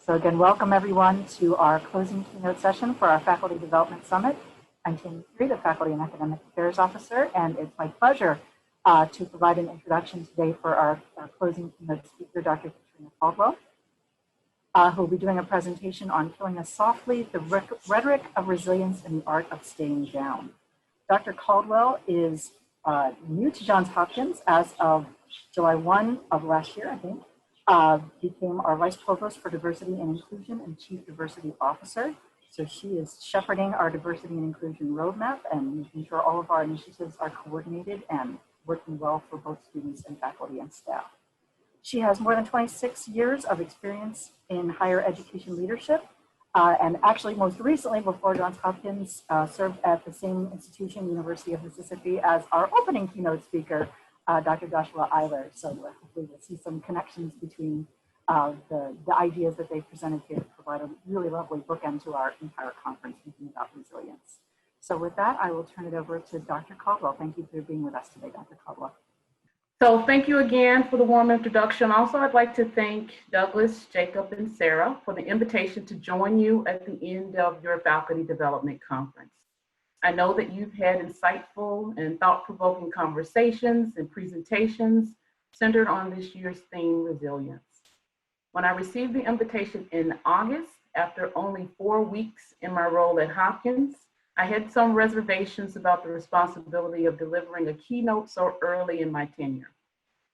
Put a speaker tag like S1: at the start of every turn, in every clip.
S1: So again, welcome everyone to our closing keynote session for our Faculty Development Summit. I'm Tammy Free, the Faculty and Academic Affairs Officer, and it's my pleasure to provide an introduction today for our closing keynote speaker, Dr. Katrina Caldwell, who will be doing a presentation on Killing Us Softly, the Rhetoric of Resilience and the Art of Staying Down. Dr. Caldwell is new to Johns Hopkins as of July 1 of last year, I think. Became our Vice Provost for Diversity and Inclusion and Chief Diversity Officer. So she is shepherding our diversity and inclusion roadmap and making sure all of our initiatives are coordinated and working well for both students and faculty and staff. She has more than 26 years of experience in higher education leadership, and actually most recently before Johns Hopkins served at the same institution, University of Mississippi, as our opening keynote speaker, Dr. Joshua Eiler. So hopefully we'll see some connections between the ideas that they presented here to provide a really lovely bookend to our entire conference thinking about resilience. So with that, I will turn it over to Dr. Caldwell. Thank you for being with us today, Dr. Caldwell.
S2: So thank you again for the warm introduction. Also, I'd like to thank Douglas, Jacob, and Sarah for the invitation to join you at the end of your Faculty Development Conference. I know that you've had insightful and thought-provoking conversations and presentations centered on this year's theme, resilience. When I received the invitation in August, after only 4 weeks in my role at Hopkins, I had some reservations about the responsibility of delivering a keynote so early in my tenure.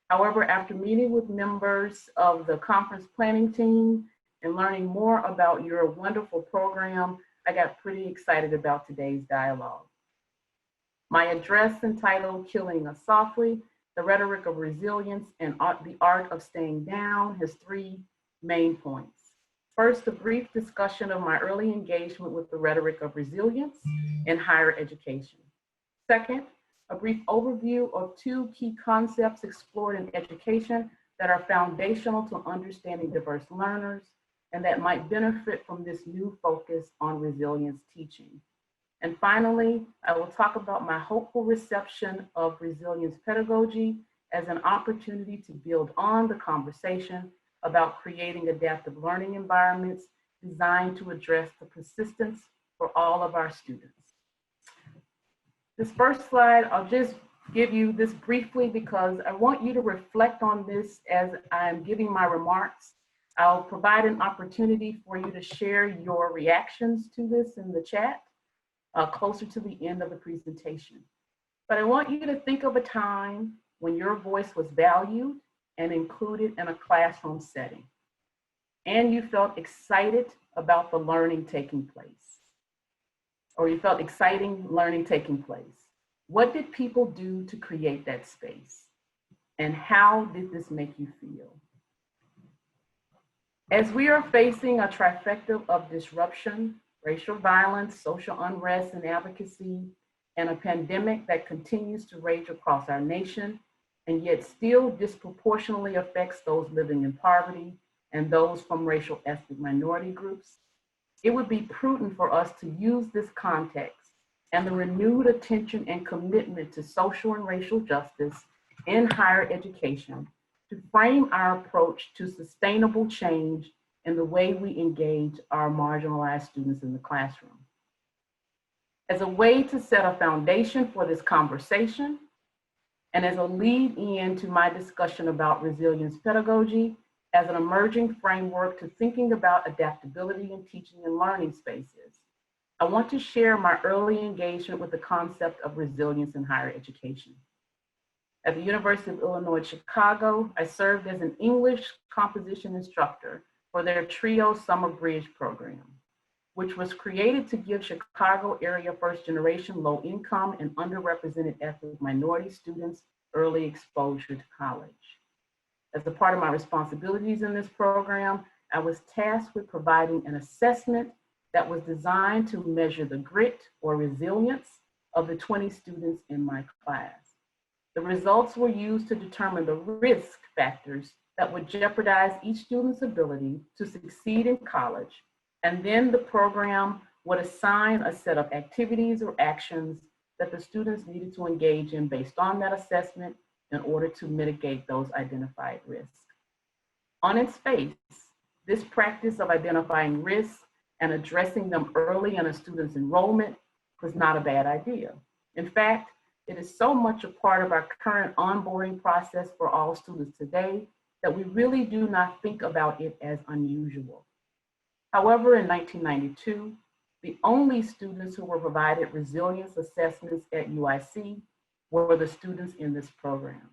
S2: However, after meeting with members of the conference planning team and learning more about your wonderful program, I got pretty excited about today's dialogue. My address, entitled Killing Us Softly, the Rhetoric of Resilience and the Art of Staying Down, has 3 main points. First, a brief discussion of my early engagement with the rhetoric of resilience in higher education. Second, a brief overview of 2 key concepts explored in education that are foundational to understanding diverse learners and that might benefit from this new focus on resilience teaching. And finally, I will talk about my hopeful reception of resilience pedagogy as an opportunity to build on the conversation about creating adaptive learning environments designed to address the persistence for all of our students. This first slide, I'll just give you this briefly because I want you to reflect on this as I'm giving my remarks. I'll provide an opportunity for you to share your reactions to this in the chat closer to the end of the presentation. But I want you to think of a time when your voice was valued and included in a classroom setting, and you felt excited about the learning taking place, or you felt exciting learning taking place. What did people do to create that space? And how did this make you feel? As we are facing a trifecta of disruption, racial violence, social unrest and advocacy, and a pandemic that continues to rage across our nation, and yet still disproportionately affects those living in poverty and those from racial ethnic minority groups, it would be prudent for us to use this context and the renewed attention and commitment to social and racial justice in higher education to frame our approach to sustainable change in the way we engage our marginalized students in the classroom. As a way to set a foundation for this conversation, and as a lead in to my discussion about resilience pedagogy as an emerging framework to thinking about adaptability in teaching and learning spaces, I want to share my early engagement with the concept of resilience in higher education. At the University of Illinois, Chicago, I served as an English composition instructor for their TRIO Summer Bridge program, which was created to give Chicago area first-generation low-income and underrepresented ethnic minority students early exposure to college. As a part of my responsibilities in this program, I was tasked with providing an assessment that was designed to measure the grit or resilience of the 20 students in my class. The results were used to determine the risk factors that would jeopardize each student's ability to succeed in college, and then the program would assign a set of activities or actions that the students needed to engage in based on that assessment in order to mitigate those identified risks. On its face, This practice of identifying risks and addressing them early in a student's enrollment was not a bad idea. In fact, it is so much a part of our current onboarding process for all students today that we really do not think about it as unusual. However, in 1992, the only students who were provided resilience assessments at UIC were the students in this program.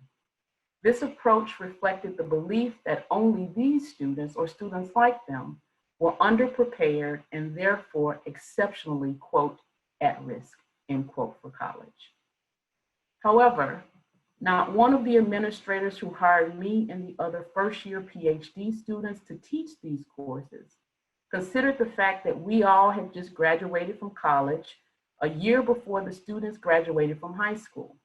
S2: This approach reflected the belief that only these students or students like them were underprepared and therefore exceptionally, quote, at risk, end quote, for college. However, not one of the administrators who hired me and the other first-year PhD students to teach these courses considered the fact that we all had just graduated from college a year before the students graduated from high school.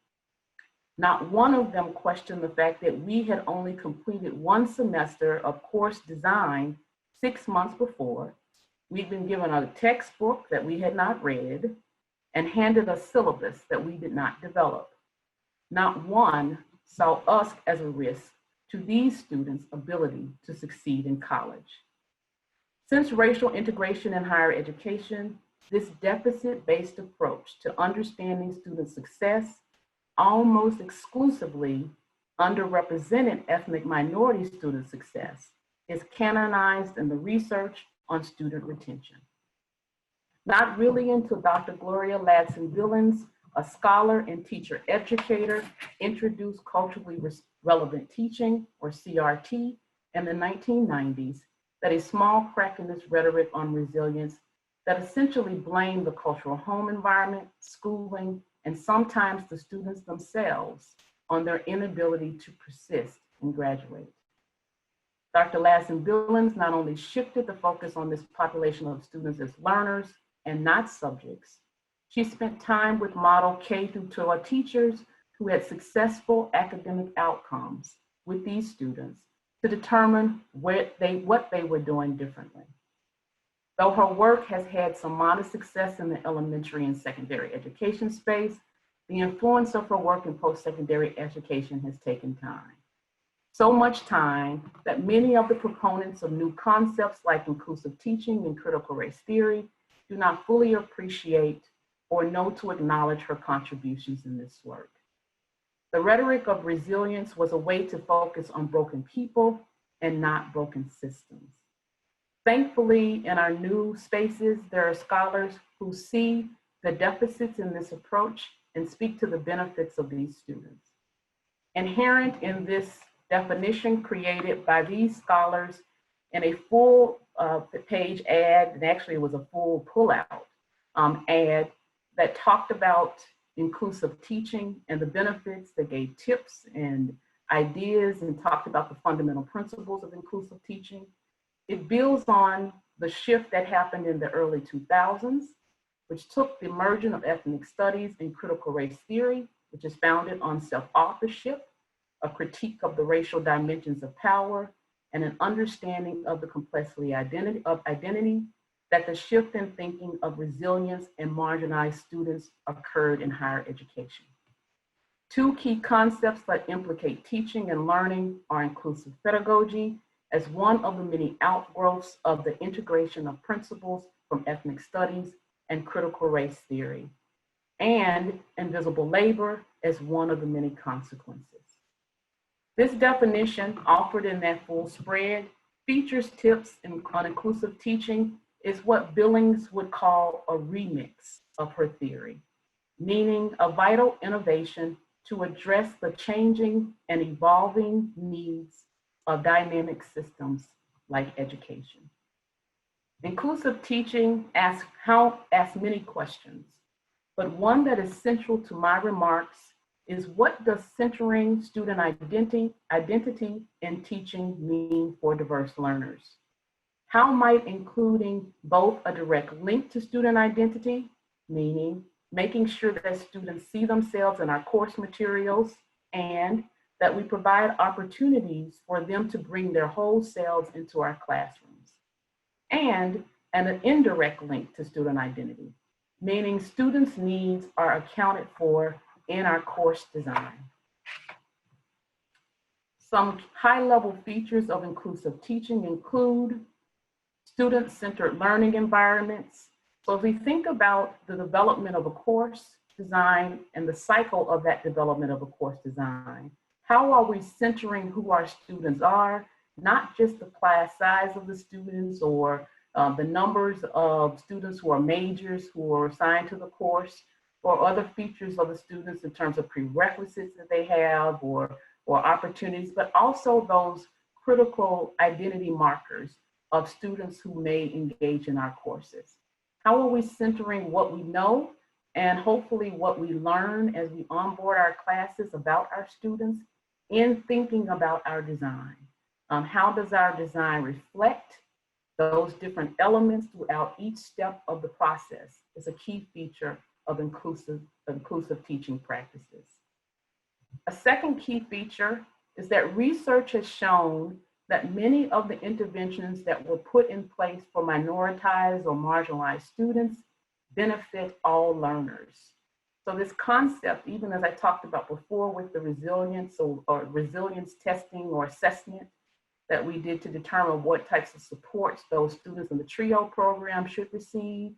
S2: Not one of them questioned the fact that we had only completed one semester of course design 6 months before. We'd been given a textbook that we had not read and handed a syllabus that we did not develop. Not one saw us as a risk to these students' ability to succeed in college. Since racial integration in higher education, this deficit-based approach to understanding student success almost exclusively underrepresented ethnic minority student success is canonized in the research on student retention. Not really until Dr. Gloria Ladson-Billings, a scholar and teacher educator, introduced culturally relevant teaching, or CRT, in the 1990s, that a small crack in this rhetoric on resilience that essentially blamed the cultural home environment, schooling, and sometimes the students themselves on their inability to persist and graduate. Dr. Ladson-Billings not only shifted the focus on this population of students as learners and not subjects, she spent time with model K through 12 teachers who had successful academic outcomes with these students to determine what they were doing differently. Though her work has had some modest success in the elementary and secondary education space, the influence of her work in post-secondary education has taken time. So much time that many of the proponents of new concepts like inclusive teaching and critical race theory do not fully appreciate or know to acknowledge her contributions in this work. The rhetoric of resilience was a way to focus on broken people and not broken systems. Thankfully, in our new spaces, there are scholars who see the deficits in this approach and speak to the benefits of these students. Inherent in this definition created by these scholars in a full page ad, and actually it was a full pullout ad that talked about inclusive teaching and the benefits, that gave tips and ideas and talked about the fundamental principles of inclusive teaching. It builds on the shift that happened in the early 2000s, which took the emergence of ethnic studies and critical race theory, which is founded on self-authorship, a critique of the racial dimensions of power, and an understanding of the complexity of identity, that the shift in thinking of resilience and marginalized students occurred in higher education. Two key concepts that implicate teaching and learning are inclusive pedagogy, as one of the many outgrowths of the integration of principles from ethnic studies and critical race theory, and invisible labor as one of the many consequences. This definition, offered in that full spread, features tips on inclusive teaching is what Billings would call a remix of her theory, meaning a vital innovation to address the changing and evolving needs of dynamic systems like education. Inclusive teaching asks many questions, but one that is central to my remarks is, what does centering student identity in teaching mean for diverse learners? How might including both a direct link to student identity, meaning making sure that students see themselves in our course materials, and that we provide opportunities for them to bring their whole selves into our classrooms, and an indirect link to student identity, meaning students' needs are accounted for in our course design. Some high-level features of inclusive teaching include student-centered learning environments. So if we think about the development of a course design and the cycle of that development of a course design, how are we centering who our students are, not just the class size of the students or the numbers of students who are majors who are assigned to the course, or other features of the students in terms of prerequisites that they have or opportunities, but also those critical identity markers of students who may engage in our courses. How are we centering what we know and hopefully what we learn as we onboard our classes about our students in thinking about our design? How does our design reflect those different elements throughout each step of the process? Is a key feature of inclusive teaching practices. A second key feature is that research has shown that many of the interventions that were put in place for minoritized or marginalized students benefit all learners. So this concept, even as I talked about before with the resilience or resilience testing or assessment that we did to determine what types of supports those students in the TRIO program should receive,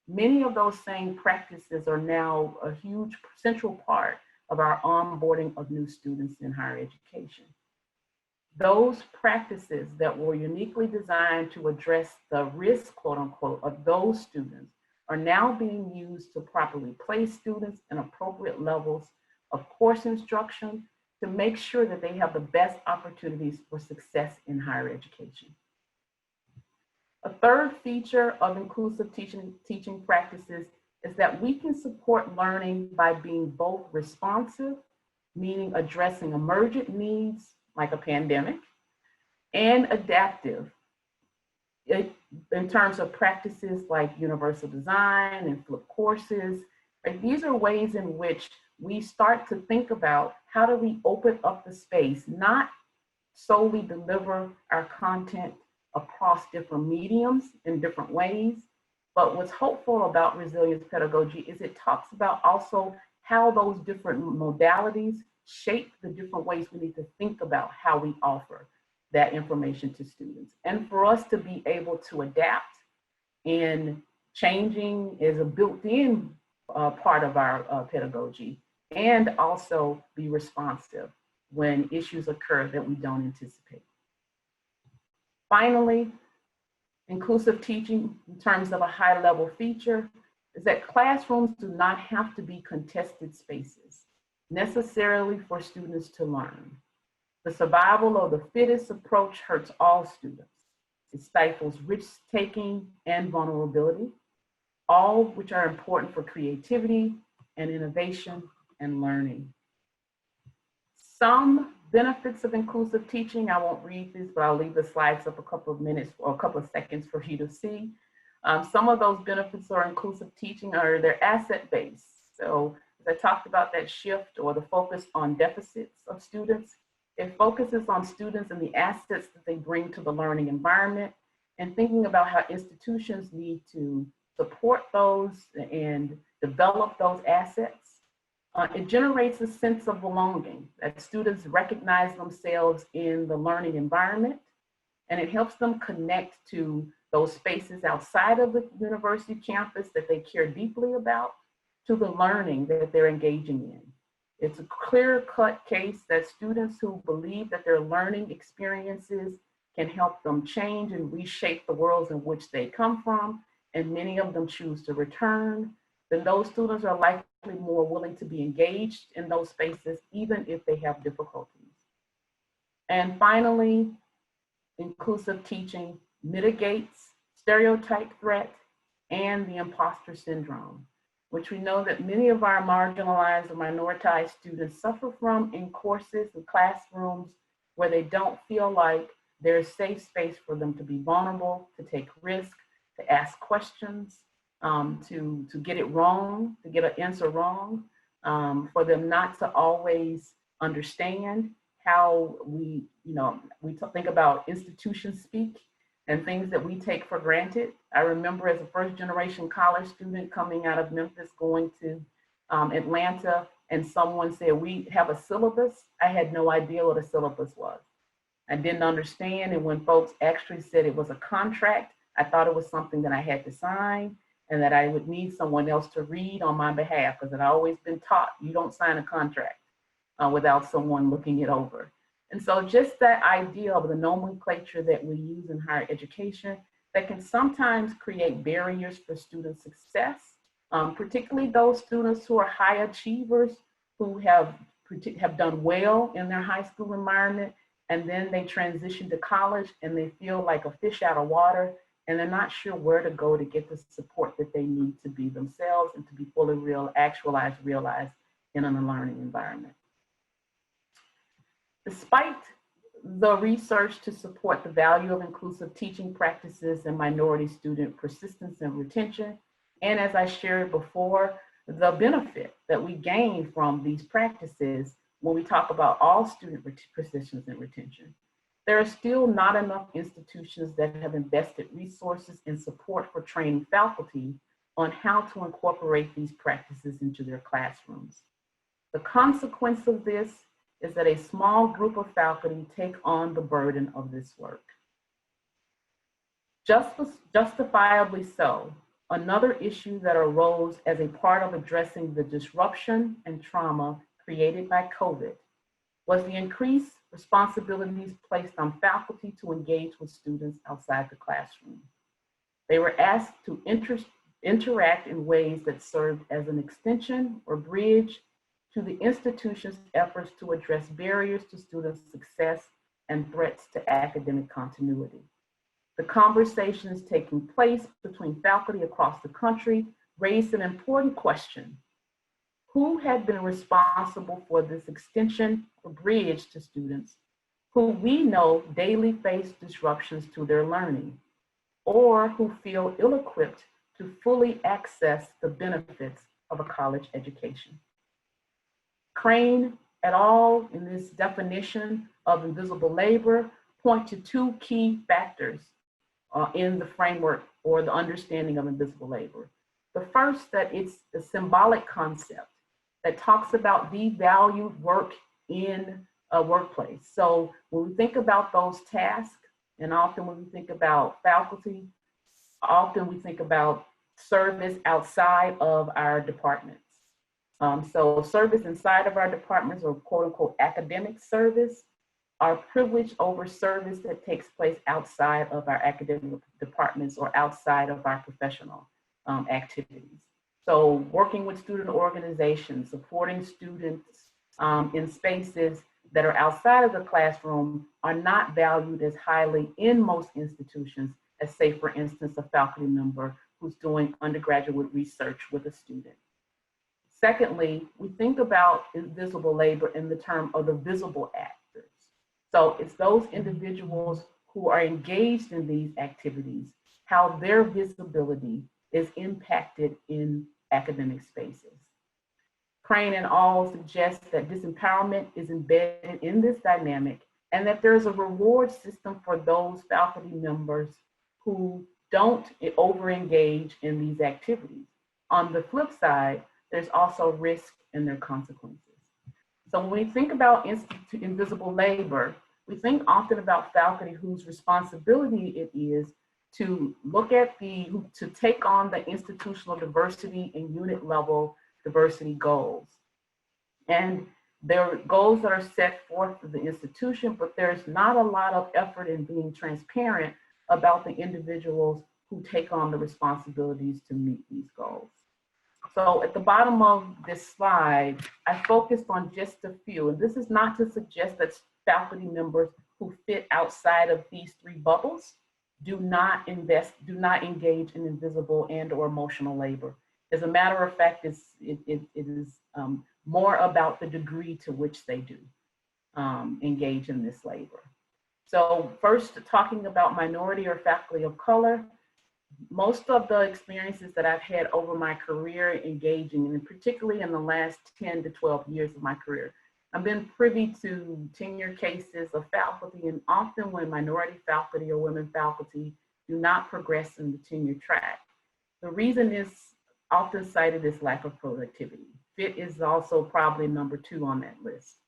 S2: many of those same practices are now a huge central part of our onboarding of new students in higher education. Those practices that were uniquely designed to address the risk, quote unquote, of those students are now being used to properly place students in appropriate levels of course instruction to make sure that they have the best opportunities for success in higher education. A third feature of inclusive teaching practices is that we can support learning by being both responsive, meaning addressing emergent needs like a pandemic, and adaptive in terms of practices like universal design and flipped courses. Right? These are ways in which we start to think about how do we open up the space, not solely deliver our content across different mediums in different ways. But what's hopeful about resilience pedagogy is it talks about also how those different modalities shape the different ways we need to think about how we offer that information to students. And for us to be able to adapt and changing is a built-in part of our pedagogy, and also be responsive when issues occur that we don't anticipate. Finally, inclusive teaching in terms of a high-level feature is that classrooms do not have to be contested spaces necessarily for students to learn. The survival of the fittest approach hurts all students. It stifles risk-taking and vulnerability, all which are important for creativity and innovation and learning. Some benefits of inclusive teaching, I won't read these, but I'll leave the slides up a couple of minutes or a couple of seconds for you to see. Some of those benefits of inclusive teaching are they're asset-based. So as I talked about that shift or the focus on deficits of students, it focuses on students and the assets that they bring to the learning environment and thinking about how institutions need to support those and develop those assets. It generates a sense of belonging, that students recognize themselves in the learning environment, and it helps them connect to those spaces outside of the university campus that they care deeply about, to the learning that they're engaging in. It's a clear-cut case that students who believe that their learning experiences can help them change and reshape the worlds in which they come from, and many of them choose to return, then those students are likely more willing to be engaged in those spaces, even if they have difficulties. And finally, inclusive teaching mitigates stereotype threat and the imposter syndrome, which we know that many of our marginalized or minoritized students suffer from in courses and classrooms where they don't feel like there's safe space for them to be vulnerable, to take risks, to ask questions, to get it wrong, to get an answer wrong, for them not to always understand how we think about institution speak and things that we take for granted. I remember as a first generation college student coming out of Memphis, going to Atlanta, and someone said, we have a syllabus. I had no idea what a syllabus was. I didn't understand, and when folks actually said it was a contract, I thought it was something that I had to sign and that I would need someone else to read on my behalf, because I'd always been taught you don't sign a contract without someone looking it over. And so just that idea of the nomenclature that we use in higher education that can sometimes create barriers for student success, particularly those students who are high achievers who have done well in their high school environment, and then they transition to college and they feel like a fish out of water, and they're not sure where to go to get the support that they need to be themselves and to be fully realized in a learning environment. Despite the research to support the value of inclusive teaching practices and minority student persistence and retention, and as I shared before, the benefit that we gain from these practices when we talk about all student persistence and retention, there are still not enough institutions that have invested resources and support for training faculty on how to incorporate these practices into their classrooms. The consequence of this is that a small group of faculty take on the burden of this work. Justifiably so, another issue that arose as a part of addressing the disruption and trauma created by COVID was the increased responsibilities placed on faculty to engage with students outside the classroom. They were asked to interact in ways that served as an extension or bridge to the institution's efforts to address barriers to student success and threats to academic continuity. The conversations taking place between faculty across the country raised an important question. Who had been responsible for this extension or bridge to students who we know daily face disruptions to their learning, or who feel ill-equipped to fully access the benefits of a college education? Crain et al. In this definition of invisible labor point to two key factors in the framework or the understanding of invisible labor. The first, that it's a symbolic concept that talks about devalued work in a workplace. So when we think about those tasks, and often when we think about faculty, often we think about service outside of our departments. So service inside of our departments, or quote unquote academic service, are privileged over service that takes place outside of our academic departments or outside of our professional activities. So working with student organizations, supporting students in spaces that are outside of the classroom are not valued as highly in most institutions as, say, for instance, a faculty member who's doing undergraduate research with a student. Secondly, we think about invisible labor in the term of the visible actors. So it's those individuals who are engaged in these activities, how their visibility is impacted in academic spaces. Crain and al. Suggests that disempowerment is embedded in this dynamic, and that there's a reward system for those faculty members who don't over-engage in these activities. On the flip side, there's also risk and their consequences. So when we think about invisible labor, we think often about faculty whose responsibility it is to look at to take on the institutional diversity and unit level diversity goals. And there are goals that are set forth for the institution, but there's not a lot of effort in being transparent about the individuals who take on the responsibilities to meet these goals. So at the bottom of this slide, I focused on just a few, and this is not to suggest that faculty members who fit outside of these three bubbles do not engage in invisible and or emotional labor. As a matter of fact, it is more about the degree to which they do engage in this labor. So first, talking about minority or faculty of color, most of the experiences that I've had over my career engaging, and particularly in the last 10 to 12 years of my career, I've been privy to tenure cases of faculty, and often when minority faculty or women faculty do not progress in the tenure track, the reason is often cited as lack of productivity. Fit is also probably number 2 on that list,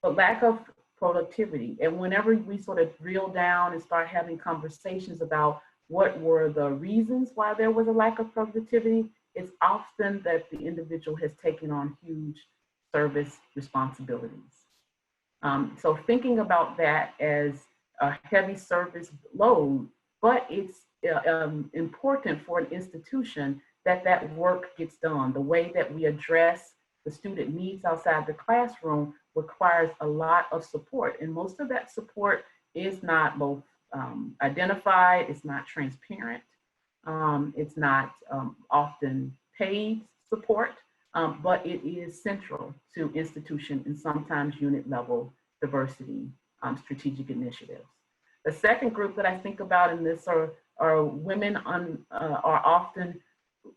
S2: but lack of productivity. And whenever we sort of drill down and start having conversations about what were the reasons why there was a lack of productivity, it's often that the individual has taken on huge service responsibilities. So thinking about that as a heavy service load, but it's important for an institution that that work gets done. The way that we address the student needs outside the classroom requires a lot of support, and most of that support is not both identified, it's not transparent, it's not often paid support, but it is central to institution and sometimes unit level diversity strategic initiatives. The second group that I think about in this are women are often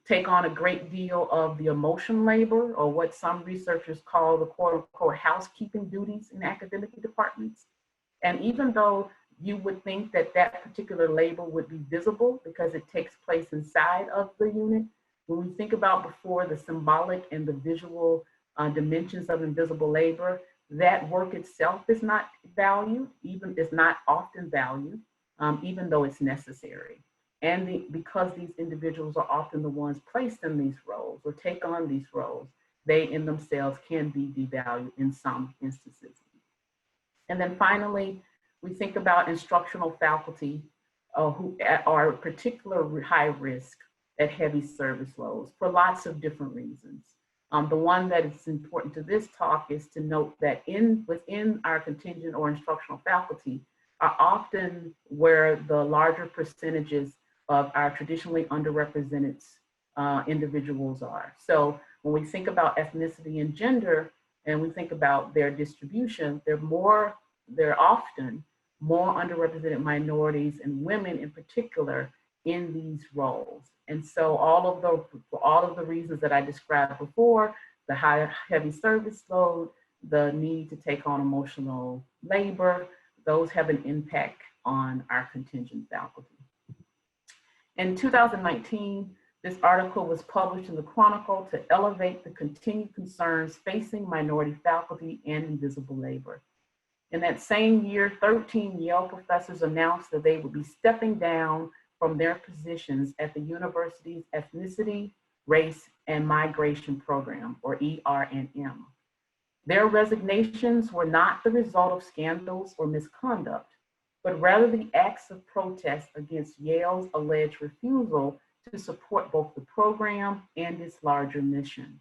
S2: take on a great deal of the emotional labor, or what some researchers call the quote unquote housekeeping duties in academic departments. And even though you would think that that particular labor would be visible because it takes place inside of the unit, when we think about before the symbolic and the visual dimensions of invisible labor, that work itself is not valued, even is not often valued, even though it's necessary. And because these individuals are often the ones placed in these roles or take on these roles, they in themselves can be devalued in some instances. And then finally, we think about instructional faculty who are particular high risk at heavy service loads for lots of different reasons. The one that is important to this talk is to note that within our contingent or instructional faculty are often where the larger percentages of our traditionally underrepresented individuals are. So when we think about ethnicity and gender, and we think about their distribution, they're often more underrepresented minorities and women in particular in these roles. And so for all of the reasons that I described before, the high, heavy service load, the need to take on emotional labor, those have an impact on our contingent faculty. In 2019, this article was published in the Chronicle to elevate the continued concerns facing minority faculty and invisible labor. In that same year, 13 Yale professors announced that they would be stepping down from their positions at the university's Ethnicity, Race, and Migration Program, or ER&M. Their resignations were not the result of scandals or misconduct, but rather the acts of protest against Yale's alleged refusal to support both the program and its larger mission.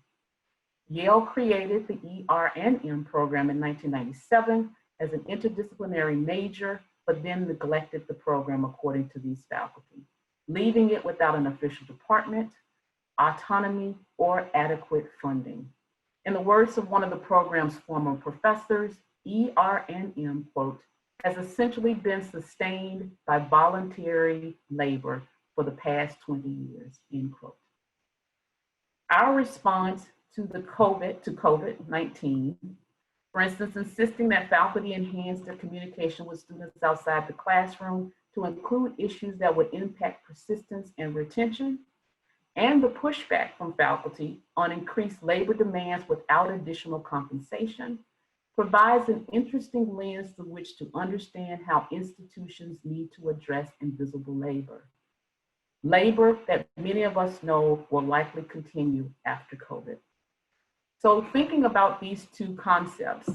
S2: Yale created the ER&M program in 1997 as an interdisciplinary major, but then neglected the program according to these faculty, leaving it without an official department, autonomy, or adequate funding. In the words of one of the program's former professors, ER&M, quote, has essentially been sustained by voluntary labor for the past 20 years, end quote. Our response to COVID-19, for instance, insisting that faculty enhance their communication with students outside the classroom to include issues that would impact persistence and retention, and the pushback from faculty on increased labor demands without additional compensation, provides an interesting lens through which to understand how institutions need to address invisible labor. Labor that many of us know will likely continue after COVID. So thinking about these two concepts,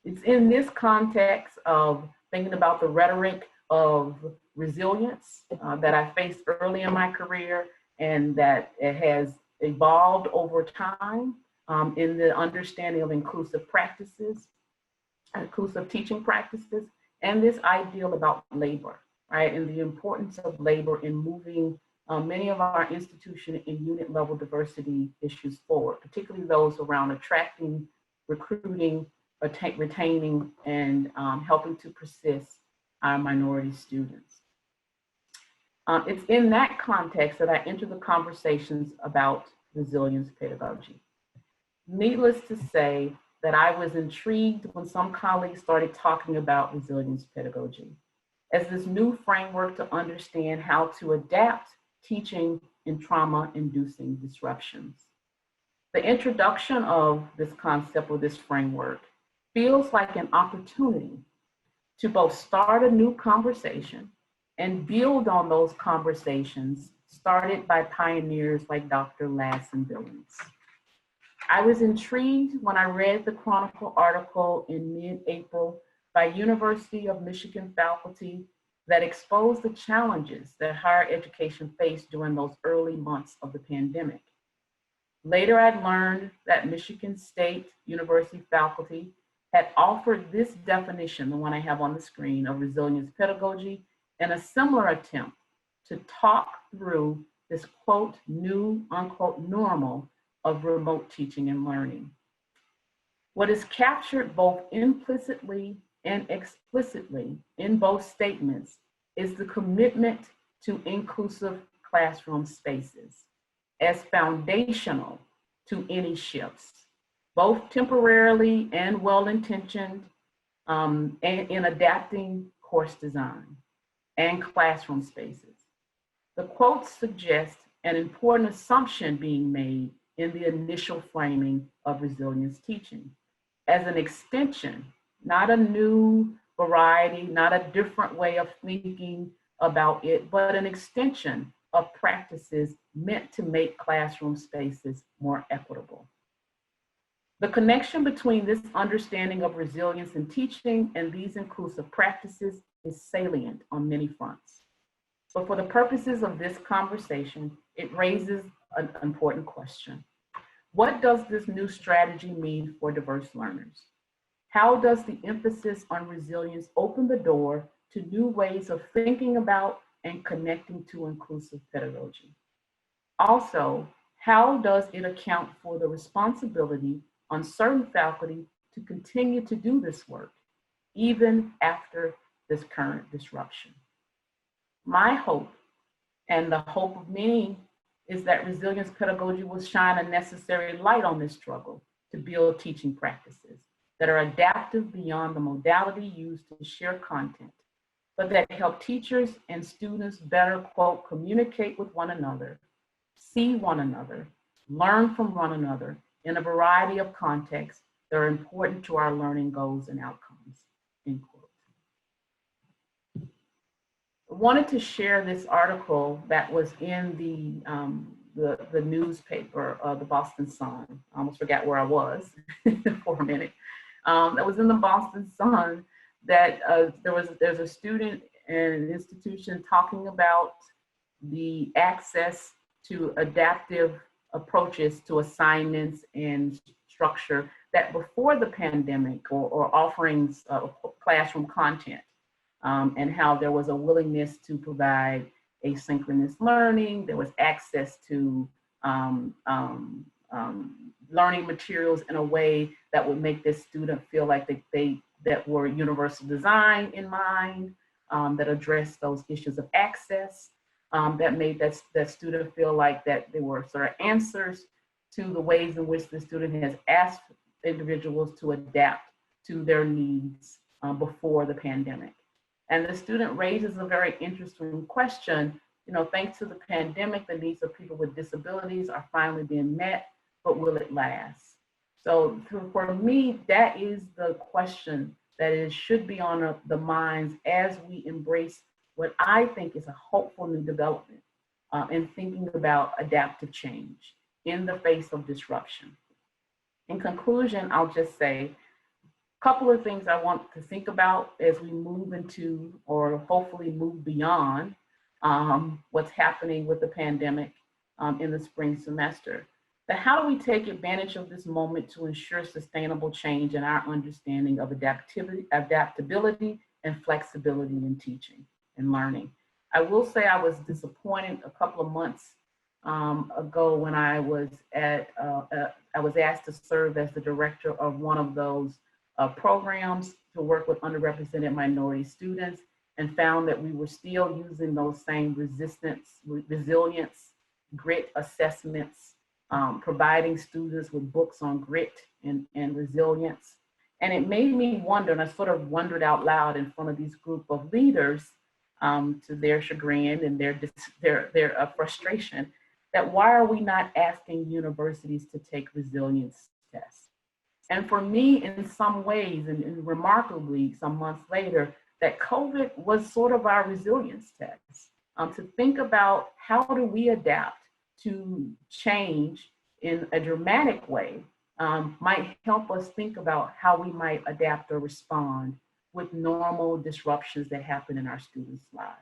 S2: it's in this context of thinking about the rhetoric of resilience that I faced early in my career, and that it has evolved over time in the understanding of inclusive practices, inclusive teaching practices, and this ideal about labor, right? And the importance of labor in moving many of our institution and unit level diversity issues forward, particularly those around attracting, recruiting, retaining, and helping to persist our minority students. It's in that context that I enter the conversations about resilience pedagogy. Needless to say that I was intrigued when some colleagues started talking about resilience pedagogy as this new framework to understand how to adapt teaching in trauma-inducing disruptions. The introduction of this concept or this framework feels like an opportunity to both start a new conversation and build on those conversations started by pioneers like Dr. Lassen Billings. I was intrigued when I read the Chronicle article in mid-April by University of Michigan faculty that exposed the challenges that higher education faced during those early months of the pandemic. Later, I learned that Michigan State University faculty had offered this definition, the one I have on the screen, of resilience pedagogy, in a similar attempt to talk through this, quote, new, unquote, normal of remote teaching and learning. What is captured both implicitly and explicitly in both statements is the commitment to inclusive classroom spaces as foundational to any shifts, both temporarily and well-intentioned, and in adapting course design and classroom spaces. The quotes suggest an important assumption being made in the initial framing of resilience teaching as an extension, not a new variety, not a different way of thinking about it, but an extension of practices meant to make classroom spaces more equitable. The connection between this understanding of resilience in teaching and these inclusive practices is salient on many fronts. But for the purposes of this conversation, it raises an important question. What does this new strategy mean for diverse learners? How does the emphasis on resilience open the door to new ways of thinking about and connecting to inclusive pedagogy? Also, how does it account for the responsibility on certain faculty to continue to do this work, even after this current disruption? My hope, and the hope of many, is that resilience pedagogy will shine a necessary light on this struggle to build teaching practices that are adaptive beyond the modality used to share content, but that help teachers and students better, quote, communicate with one another, see one another, learn from one another in a variety of contexts that are important to our learning goals and outcomes, end quote. I wanted to share this article that was in the newspaper, the Boston Sun. I almost forgot where I was for a minute. That was in the Boston Sun that there's a student in an institution talking about the access to adaptive approaches to assignments and structure that before the pandemic or offerings of classroom content, and how there was a willingness to provide asynchronous learning. There was access to learning materials in a way that would make this student feel like that were universal design in mind, that addressed those issues of access, that made that student feel like that there were sort of answers to the ways in which the student has asked individuals to adapt to their needs before the pandemic. And the student raises a very interesting question. You know, thanks to the pandemic, the needs of people with disabilities are finally being met, but will it last? So for me, that is the question that should be on the minds as we embrace what I think is a hopeful new development in thinking about adaptive change in the face of disruption. In conclusion, I'll just say, couple of things I want to think about as we move into, or hopefully move beyond, what's happening with the pandemic in the spring semester. But how do we take advantage of this moment to ensure sustainable change in our understanding of adaptability and flexibility in teaching and learning? I will say I was disappointed a couple of months ago when I was asked to serve as the director of one of those programs to work with underrepresented minority students, and found that we were still using those same resilience, grit assessments, providing students with books on grit and resilience. And it made me wonder, and I sort of wondered out loud in front of these group of leaders, to their chagrin and their frustration, that why are we not asking universities to take resilience tests? And for me, in some ways, and remarkably, some months later, that COVID was sort of our resilience test, to think about how do we adapt to change in a dramatic way, might help us think about how we might adapt or respond with normal disruptions that happen in our students' lives.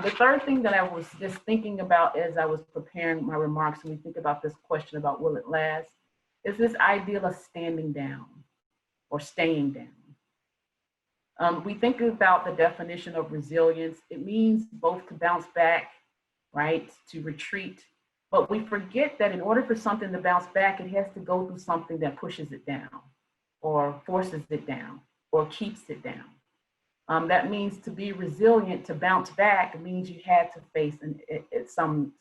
S2: The third thing that I was just thinking about as I was preparing my remarks, and we think about this question about will it last, is this idea of standing down or staying down. We think about the definition of resilience. It means both to bounce back, right, to retreat, but we forget that in order for something to bounce back, it has to go through something that pushes it down or forces it down or keeps it down. That means to be resilient, to bounce back, means you had to face some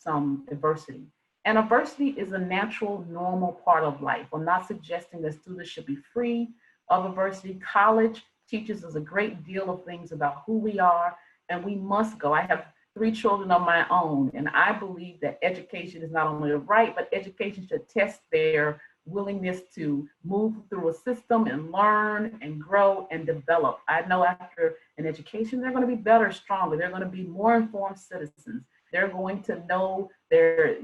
S2: adversity. And adversity is a natural, normal part of life. I'm not suggesting that students should be free of adversity. College teaches us a great deal of things about who we are, and we must go. I have 3 children of my own, and I believe that education is not only a right, but education should test their willingness to move through a system and learn and grow and develop. I know after an education, they're going to be better, stronger. They're going to be more informed citizens. They're going to know their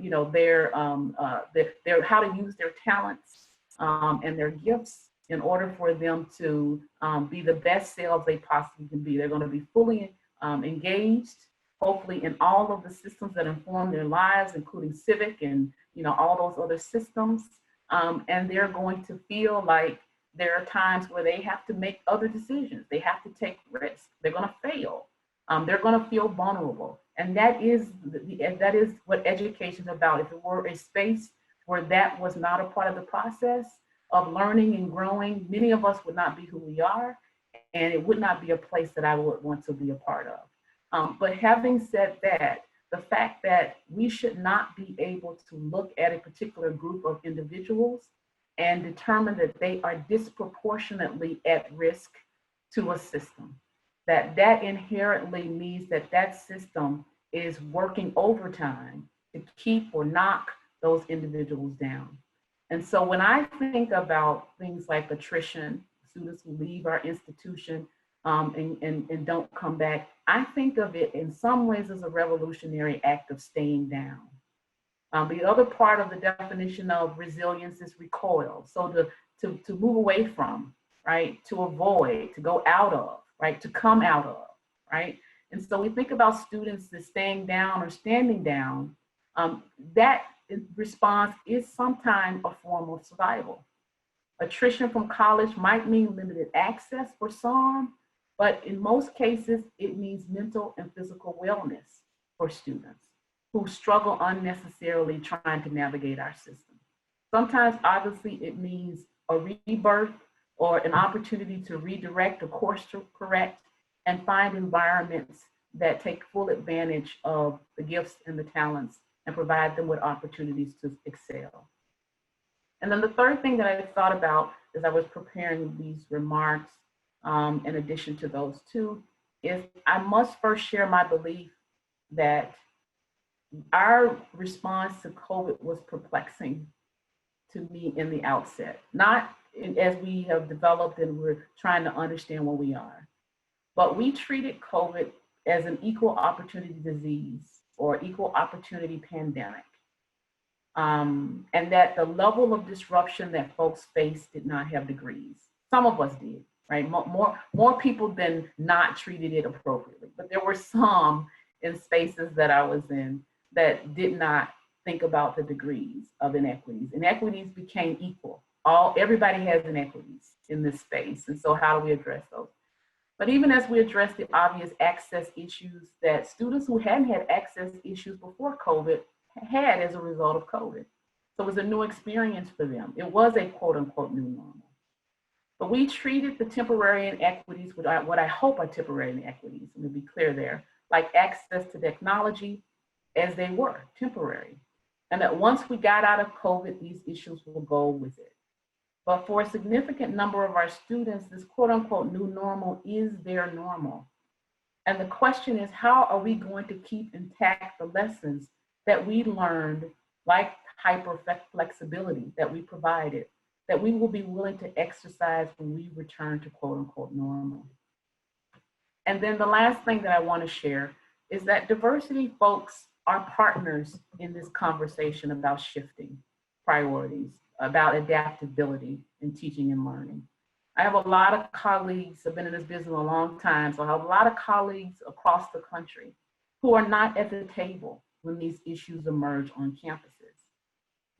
S2: how to use their talents and their gifts in order for them to be the best selves they possibly can be. They're going to be fully engaged, hopefully, in all of the systems that inform their lives, including civic and all those other systems. And they're going to feel like there are times where they have to make other decisions. They have to take risks. They're going to fail. They're going to feel vulnerable. And that is what education is about. If it were a space where that was not a part of the process of learning and growing, many of us would not be who we are, and it would not be a place that I would want to be a part of. But having said that, the fact that we should not be able to look at a particular group of individuals and determine that they are disproportionately at risk to a system, that inherently means that system is working overtime to keep or knock those individuals down. And so when I think about things like attrition, students who leave our institution and don't come back, I think of it in some ways as a revolutionary act of staying down. The other part of the definition of resilience is recoil. So to move away from, right? To avoid, to go out of, right? To come out of, right? And so we think about students that staying down or standing down, that response is sometimes a form of survival. Attrition from college might mean limited access for some, but in most cases, it means mental and physical wellness for students who struggle unnecessarily trying to navigate our system. Sometimes, obviously, it means a rebirth or an opportunity to redirect or course to correct and find environments that take full advantage of the gifts and the talents and provide them with opportunities to excel. And then the third thing that I thought about as I was preparing these remarks, in addition to those two, is I must first share my belief that our response to COVID was perplexing to me in the outset, not as we have developed and we're trying to understand where we are, but we treated COVID as an equal opportunity disease or equal opportunity pandemic. And that the level of disruption that folks faced did not have degrees. Some of us did, right? More people than not treated it appropriately, but there were some in spaces that I was in that did not think about the degrees of inequities. Inequities became equal. Everybody has inequities in this space, and so how do we address those? But even as we address the obvious access issues that students who hadn't had access issues before COVID had as a result of COVID. So it was a new experience for them. It was a quote unquote new normal. But we treated the temporary inequities, what I hope are temporary inequities, let me be clear there, like access to technology as they were, temporary. And that once we got out of COVID, these issues will go with it. But for a significant number of our students, this quote unquote new normal is their normal. And the question is, how are we going to keep intact the lessons that we learned, like hyper flexibility that we provided, that we will be willing to exercise when we return to quote unquote normal? And then the last thing that I want to share is that diversity folks are partners in this conversation about shifting priorities, about adaptability in teaching and learning. I have a lot of colleagues, I've been in this business a long time, so I have a lot of colleagues across the country who are not at the table when these issues emerge on campuses.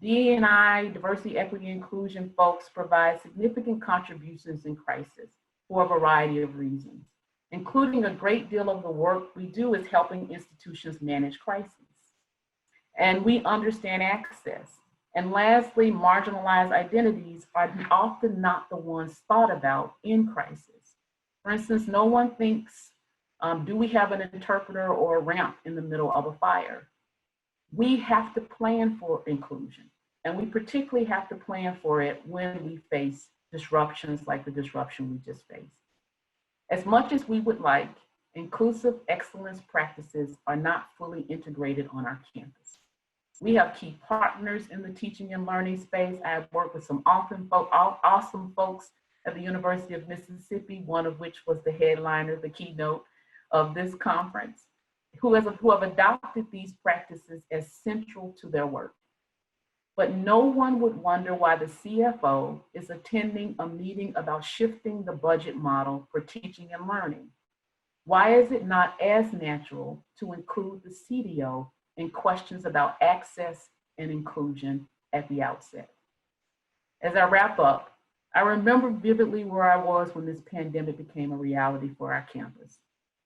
S2: D&I, diversity, equity, inclusion folks provide significant contributions in crisis for a variety of reasons, including a great deal of the work we do is helping institutions manage crises. And we understand access. And lastly, marginalized identities are often not the ones thought about in crisis. For instance, no one thinks, do we have an interpreter or a ramp in the middle of a fire? We have to plan for inclusion. And we particularly have to plan for it when we face disruptions like the disruption we just faced. As much as we would like, inclusive excellence practices are not fully integrated on our campus. We have key partners in the teaching and learning space. I have worked with some awesome folks at the University of Mississippi, one of which was the headliner, the keynote of this conference, who have adopted these practices as central to their work. But no one would wonder why the CFO is attending a meeting about shifting the budget model for teaching and learning. Why is it not as natural to include the CDO in questions about access and inclusion at the outset? As I wrap up, I remember vividly where I was when this pandemic became a reality for our campus.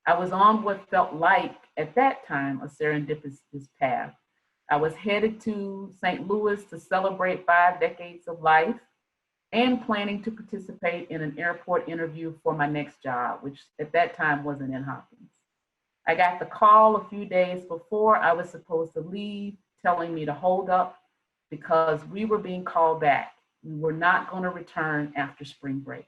S2: I was on what felt like, at that time, a serendipitous path. I was headed to St. Louis to celebrate 5 decades of life and planning to participate in an airport interview for my next job, which at that time wasn't in Hopkins. I got the call a few days before I was supposed to leave, telling me to hold up because we were being called back. We were not going to return after spring break.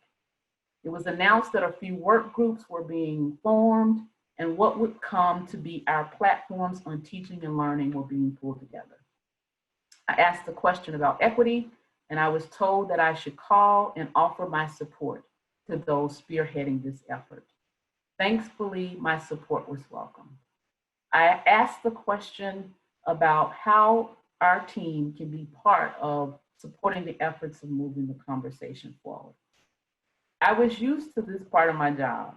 S2: It was announced that a few work groups were being formed and what would come to be our platforms on teaching and learning were being pulled together. I asked a question about equity, and I was told that I should call and offer my support to those spearheading this effort. Thankfully, my support was welcome. I asked the question about how our team can be part of supporting the efforts of moving the conversation forward. I was used to this part of my job.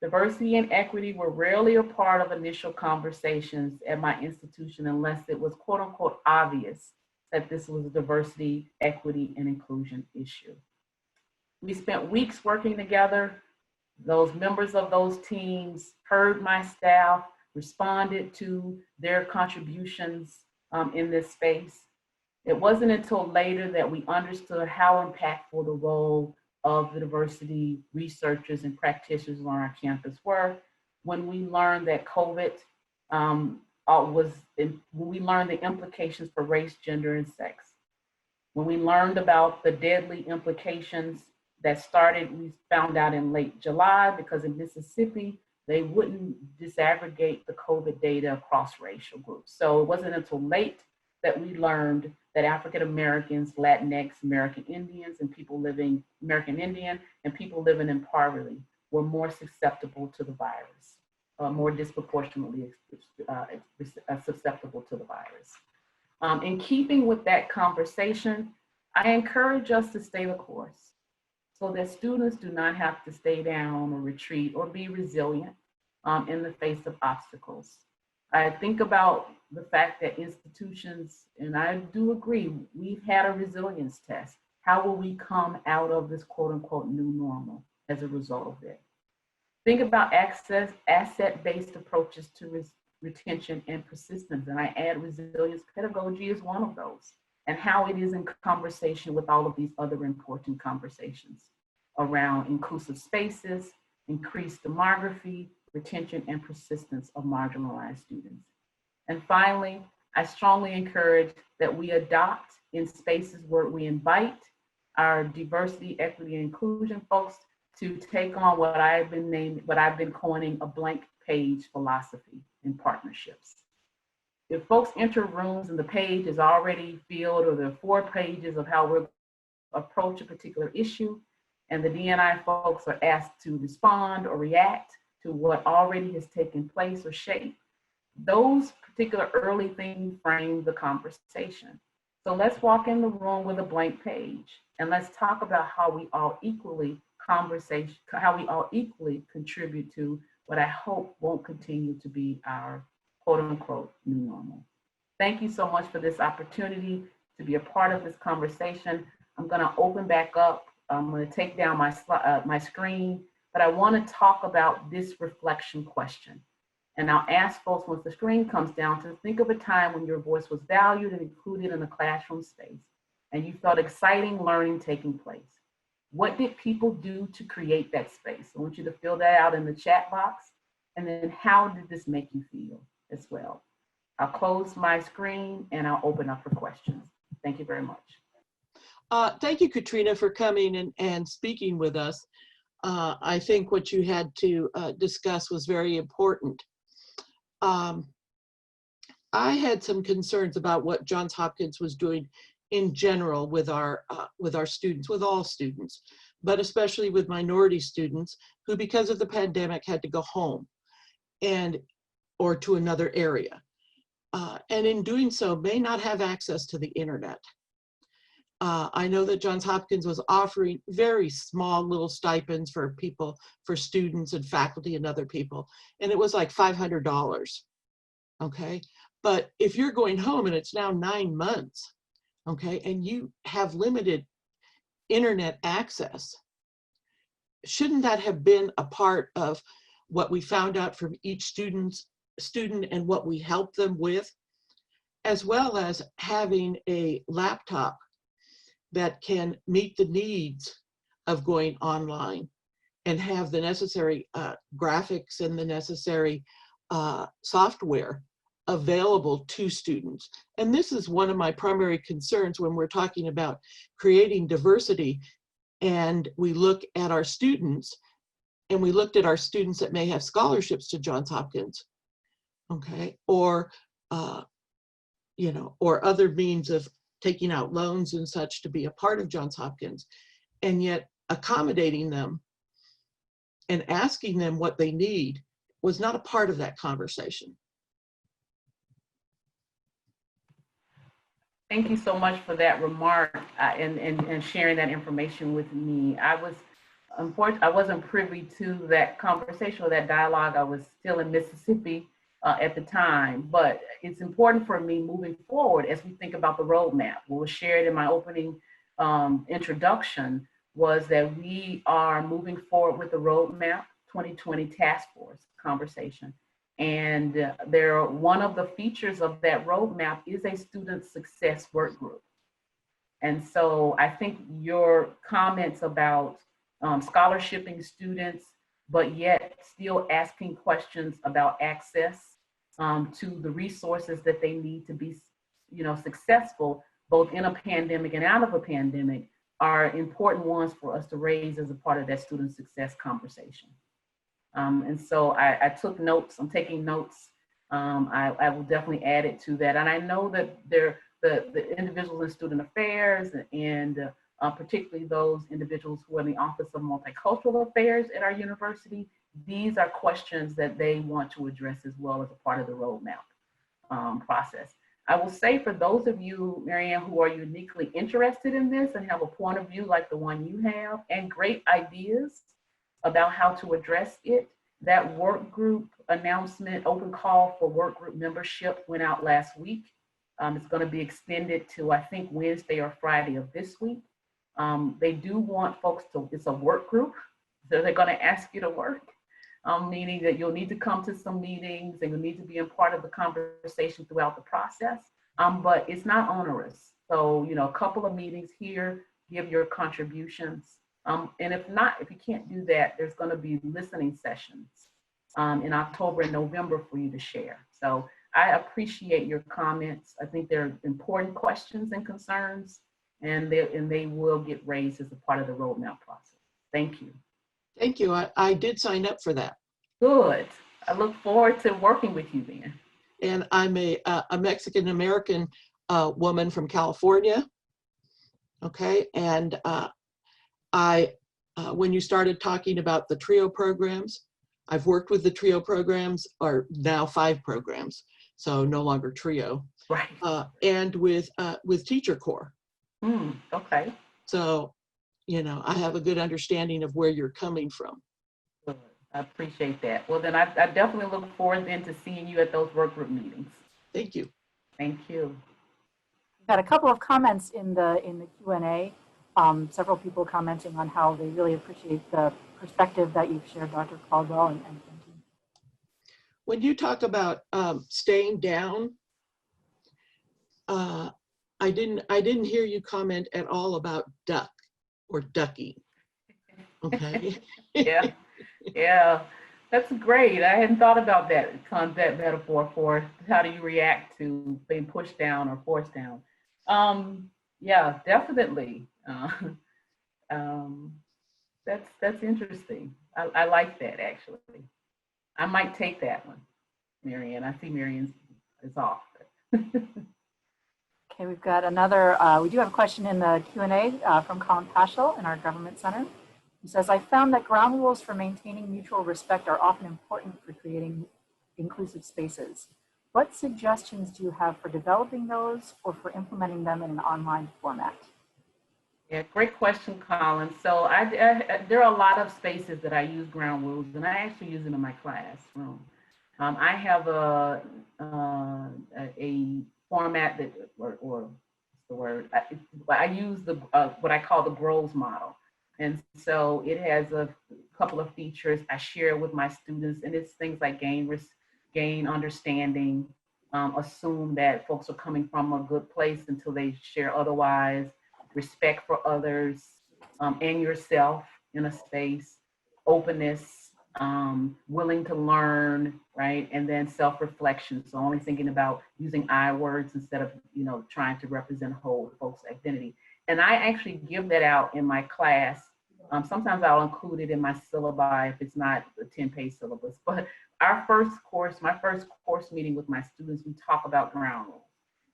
S2: Diversity and equity were rarely a part of initial conversations at my institution unless it was quote unquote obvious that this was a diversity, equity, and inclusion issue. We spent weeks working together. Those members of those teams heard my staff, responded to their contributions in this space. It wasn't until later that we understood how impactful the role of the diversity researchers and practitioners on our campus were when we learned that COVID when we learned the implications for race, gender, and sex. When we learned about the deadly implications that started, we found out in late July, because in Mississippi, they wouldn't disaggregate the COVID data across racial groups. So it wasn't until late that we learned that African Americans, Latinx, American Indians, and American Indian, and people living in poverty were more susceptible to the virus, more disproportionately susceptible to the virus. In keeping with that conversation, I encourage us to stay the course so that students do not have to stay down or retreat or be resilient in the face of obstacles. I think about the fact that institutions, and I do agree, we've had a resilience test. How will we come out of this quote unquote new normal as a result of it? Think about asset-based approaches to retention and persistence, and I add resilience pedagogy is one of those, and how it is in conversation with all of these other important conversations around inclusive spaces, increased demography, retention and persistence of marginalized students. And finally, I strongly encourage that we adopt in spaces where we invite our diversity, equity, and inclusion folks to take on what I've been coining a blank page philosophy in partnerships. If folks enter rooms and the page is already filled, or there are 4 pages of how we're approach a particular issue, and the D&I folks are asked to respond or react, to what already has taken place or shaped, those particular early things frame the conversation. So let's walk in the room with a blank page and let's talk about how we all equally contribute to what I hope won't continue to be our quote unquote new normal. Thank you so much for this opportunity to be a part of this conversation. I'm going to open back up. I'm going to take down my screen, but I want to talk about this reflection question. And I'll ask folks once the screen comes down to think of a time when your voice was valued and included in a classroom space and you felt exciting learning taking place. What did people do to create that space? I want you to fill that out in the chat box. And then how did this make you feel as well? I'll close my screen and I'll open up for questions. Thank you very much.
S3: Thank you, Katrina, for coming and speaking with us. I think what you had to discuss was very important. I had some concerns about what Johns Hopkins was doing in general with our students, with all students, but especially with minority students who, because of the pandemic, had to go home or to another area. And in doing so, may not have access to the internet. I know that Johns Hopkins was offering very small little stipends for students and faculty and other people. And it was like $500, okay? But if you're going home and it's now 9 months, okay, and you have limited internet access, shouldn't that have been a part of what we found out from each student and what we helped them with, as well as having a laptop that can meet the needs of going online and have the necessary graphics and the necessary software available to students. And this is one of my primary concerns when we're talking about creating diversity. And we look at our students, and we looked at our students that may have scholarships to Johns Hopkins, okay, or or other means of taking out loans and such to be a part of Johns Hopkins, and yet accommodating them and asking them what they need was not a part of that conversation.
S2: Thank you so much for that remark and sharing that information with me. I wasn't privy to that conversation or that dialogue. I was still in Mississippi at the time, but it's important for me moving forward as we think about the roadmap. What was shared in my opening introduction was that we are moving forward with the roadmap 2020 task force conversation. And one of the features of that roadmap is a student success work group. And so I think your comments about scholarshiping students, but yet still asking questions about access to the resources that they need to be, successful, both in a pandemic and out of a pandemic, are important ones for us to raise as a part of that student success conversation. And so I took notes. I'm taking notes. I will definitely add it to that. And I know that the individuals in student affairs and particularly those individuals who are in the Office of Multicultural Affairs at our university, these are questions that they want to address as well as a part of the roadmap process. I will say for those of you, Marianne, who are uniquely interested in this and have a point of view like the one you have and great ideas about how to address it, that work group announcement, open call for work group membership went out last week. It's going to be extended to, I think, Wednesday or Friday of this week. They do want folks to, it's a work group, so they're going to ask you to work, meaning that you'll need to come to some meetings and you'll need to be a part of the conversation throughout the process, but it's not onerous. So, a couple of meetings here, give your contributions. And if you can't do that, there's going to be listening sessions in October and November for you to share. So I appreciate your comments. I think they're important questions and concerns, and they will get raised as a part of the roadmap process. Thank you.
S3: Thank you. I did sign up for that.
S2: Good. I look forward to working with you then.
S3: And I'm a Mexican-American woman from California. Okay, and when you started talking about the TRIO programs, I've worked with the trio programs, or now 5 programs, so no longer trio,
S2: Right.
S3: and with Teacher Corps.
S2: Okay.
S3: So, you know, I have a good understanding of where you're coming from.
S2: Good. I appreciate that. Well, then I definitely look forward then to seeing you at those work group meetings.
S3: Thank you.
S2: Thank you.
S1: We've got a couple of comments in the Q&A. Several people commenting on how they really appreciate the perspective that you've shared, Dr. Caldwell, and thank you.
S3: When you talk about staying down, I didn't hear you comment at all about duck or ducking. Okay.
S2: Yeah, that's great. I hadn't thought about that metaphor for how do you react to being pushed down or forced down. Yeah, definitely. That's interesting. I like that actually. I might take that one, Marianne. I see Marianne's is off.
S1: Okay, we've got another, we do have a question in the Q&A from Colin Paschal in our Government Center. He says, I found that ground rules for maintaining mutual respect are often important for creating inclusive spaces. What suggestions do you have for developing those or for implementing them in an online format?
S2: Yeah, great question, Colin. So there are a lot of spaces that I use ground rules, and I actually use them in my classroom. I have a format that, or what's the word? I use the what I call the GROWS model. And so it has a couple of features I share with my students, and it's things like gain understanding, assume that folks are coming from a good place until they share otherwise, respect for others and yourself in a space, openness, willing to learn, right? And then self-reflection. So only thinking about using I words instead of, trying to represent whole folks' identity. And I actually give that out in my class. Sometimes I'll include it in my syllabi if it's not a 10-page syllabus. But my first course meeting with my students, we talk about ground rules.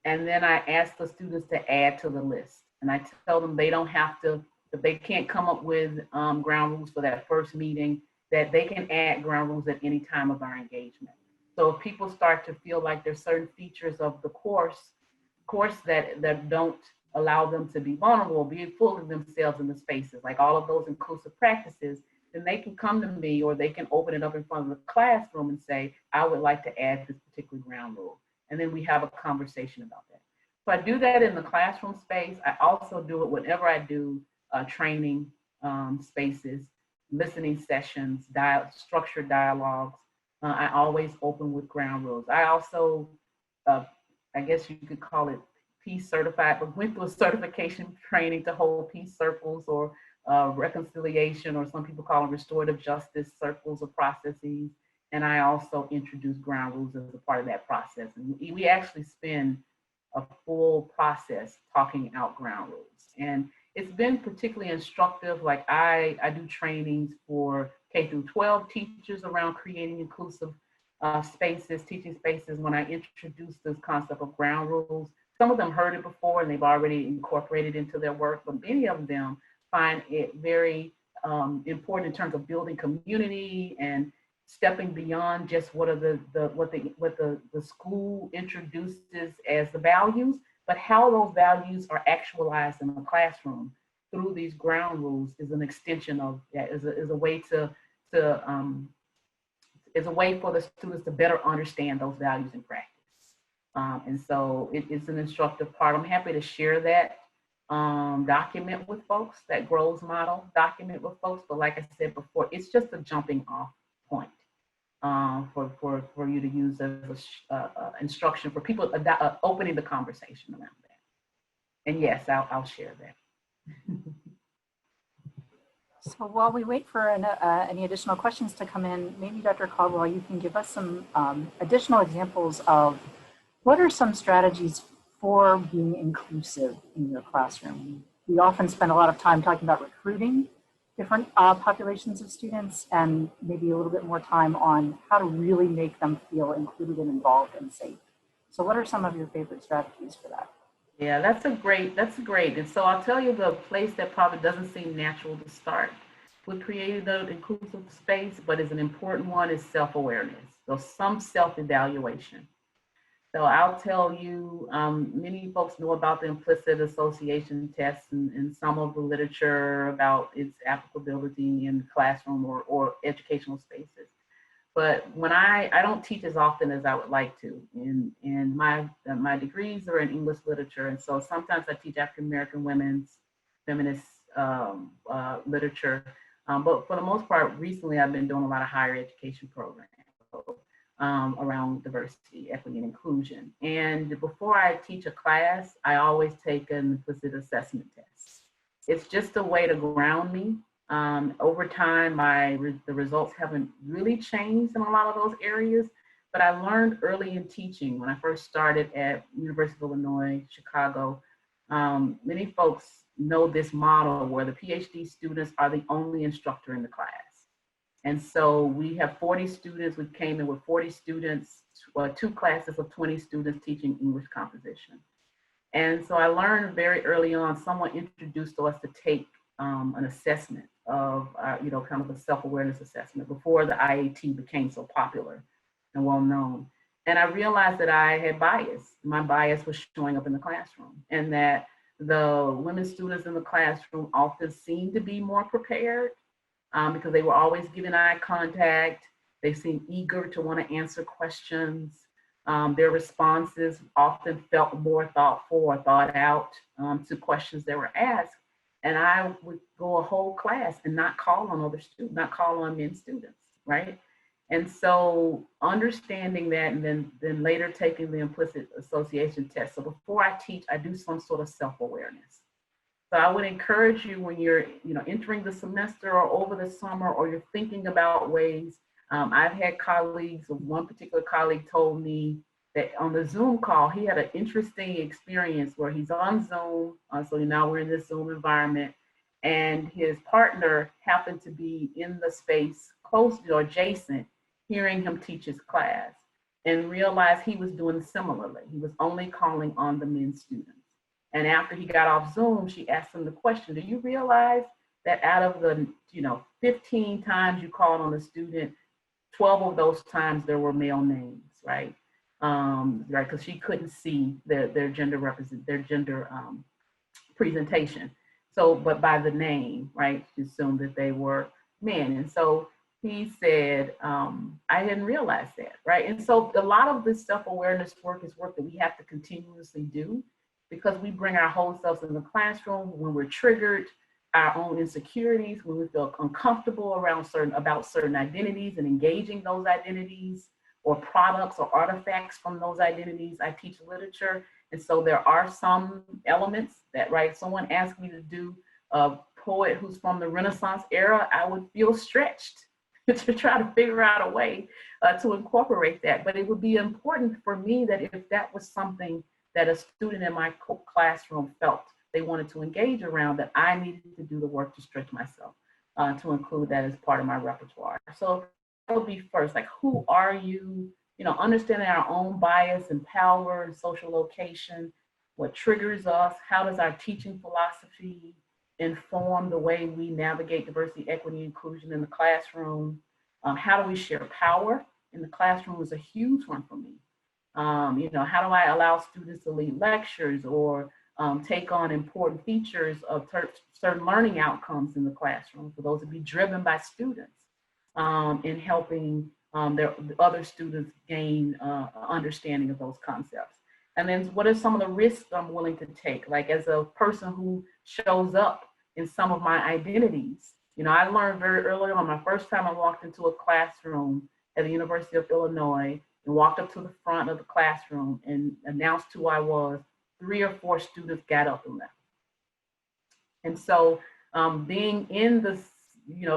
S2: And then I ask the students to add to the list. And I tell them they don't have to, if they can't come up with ground rules for that first meeting, that they can add ground rules at any time of our engagement. So if people start to feel like there's certain features of the course that don't allow them to be vulnerable, be full of themselves in the spaces, like all of those inclusive practices, then they can come to me or they can open it up in front of the classroom and say, I would like to add this particular ground rule. And then we have a conversation about that. So I do that in the classroom space. I also do it whenever I do training spaces, listening sessions, structured dialogues. I always open with ground rules. I also, I guess you could call it peace certified, but went through a certification training to hold peace circles or reconciliation, or some people call them restorative justice circles or processes. And I also introduce ground rules as a part of that process. And we actually spend a full process talking out ground rules. And it's been particularly instructive. Like I do trainings for K through 12 teachers around creating inclusive spaces, teaching spaces. When I introduce this concept of ground rules, some of them heard it before and they've already incorporated into their work, but many of them find it very important in terms of building community and stepping beyond just what the school introduces as the values, but how those values are actualized in the classroom through these ground rules is an extension of that, is a way is a way for the students to better understand those values in practice. And so it's an instructive part. I'm happy to share that document with folks, that GROWS model document with folks. But like I said before, it's just a jumping off point for you to use as instruction for people opening the conversation around that. And yes, I'll share that.
S1: So while we wait for any additional questions to come in, maybe Dr. Caldwell, you can give us some additional examples of what are some strategies for being inclusive in your classroom? We often spend a lot of time talking about recruiting different populations of students and maybe a little bit more time on how to really make them feel included and involved and safe. So what are some of your favorite strategies for that?
S2: Yeah, that's great. And so I'll tell you the place that probably doesn't seem natural to start with creating the inclusive space, but is an important one is self-awareness. So some self-evaluation. So I'll tell you, many folks know about the implicit association tests and some of the literature about its applicability in classroom or educational spaces. But when I don't teach as often as I would like to, and my degrees are in English literature, and so sometimes I teach African American women's feminist literature, but for the most part, recently I've been doing a lot of higher education programs around diversity, equity, and inclusion. And before I teach a class, I always take an implicit assessment test. It's just a way to ground me. Over time, the results haven't really changed in a lot of those areas, but I learned early in teaching when I first started at University of Illinois, Chicago. Many folks know this model where the PhD students are the only instructor in the class. And so we have 40 students. We came in with 40 students, two classes of 20 students teaching English composition. And so I learned very early on, someone introduced us to take an assessment of, kind of a self-awareness assessment before the IAT became so popular and well known. And I realized that I had bias. My bias was showing up in the classroom, and that the women students in the classroom often seemed to be more prepared because they were always giving eye contact. They seemed eager to want to answer questions. Their responses often felt more thoughtful or thought out to questions that were asked. And I would go a whole class and not call on other students, not call on men students, right? And so understanding that, and then later taking the implicit association test. So before I teach, I do some sort of self-awareness. So I would encourage you when you're, entering the semester or over the summer, or you're thinking about ways. I've had colleagues, one particular colleague told me that on the Zoom call, he had an interesting experience where he's on Zoom. So now we're in this Zoom environment, and his partner happened to be in the space close or adjacent, hearing him teach his class, and realized he was doing similarly. He was only calling on the men students. And after he got off Zoom, she asked him the question, do you realize that out of the 15 times you called on a student, 12 of those times there were male names, right? Right, because she couldn't see their gender presentation. So, but by the name, right, she assumed that they were men. And so he said, I didn't realize that, right? And so a lot of this self-awareness work is work that we have to continuously do, because we bring our whole selves in the classroom when we're triggered, our own insecurities, when we feel uncomfortable about certain identities and engaging those identities or products or artifacts from those identities. I teach literature, and so there are some elements that, right, someone asked me to do a poet who's from the Renaissance era, I would feel stretched to try to figure out a way to incorporate that. But it would be important for me that if that was something that a student in my classroom felt they wanted to engage around, that I needed to do the work to stretch myself to include that as part of my repertoire. So that would be first, like, who are you? Understanding our own bias and power and social location, what triggers us, how does our teaching philosophy inform the way we navigate diversity, equity, inclusion in the classroom? How do we share power in the classroom is a huge one for me. How do I allow students to lead lectures or take on important features of certain learning outcomes in the classroom for those to be driven by students in helping their other students gain understanding of those concepts. And then what are some of the risks I'm willing to take? Like, as a person who shows up in some of my identities, I learned very early on, my first time I walked into a classroom at the University of Illinois and walked up to the front of the classroom and announced who I was, 3 or 4 students got up and left. And so being in this,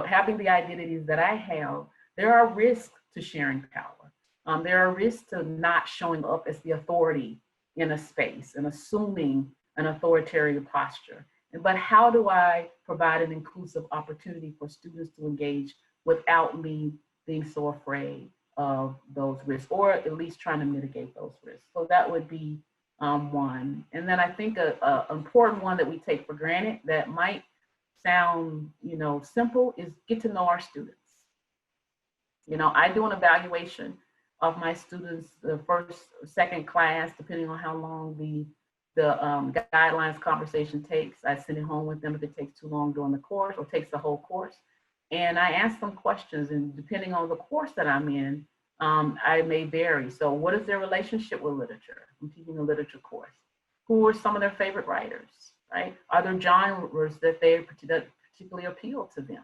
S2: having the identities that I have, there are risks to sharing power. There are risks to not showing up as the authority in a space and assuming an authoritarian posture. But how do I provide an inclusive opportunity for students to engage without me being so afraid of those risks, or at least trying to mitigate those risks? So that would be one. And then I think an important one that we take for granted that might sound, simple, is get to know our students. I do an evaluation of my students, the first or second class, depending on how long the guidelines conversation takes. I send it home with them if it takes too long during the course or takes the whole course. And I ask them questions, and depending on the course that I'm in, I may vary. So what is their relationship with literature? I'm teaching a literature course. Who are some of their favorite writers, right? Are there genres that particularly appeal to them?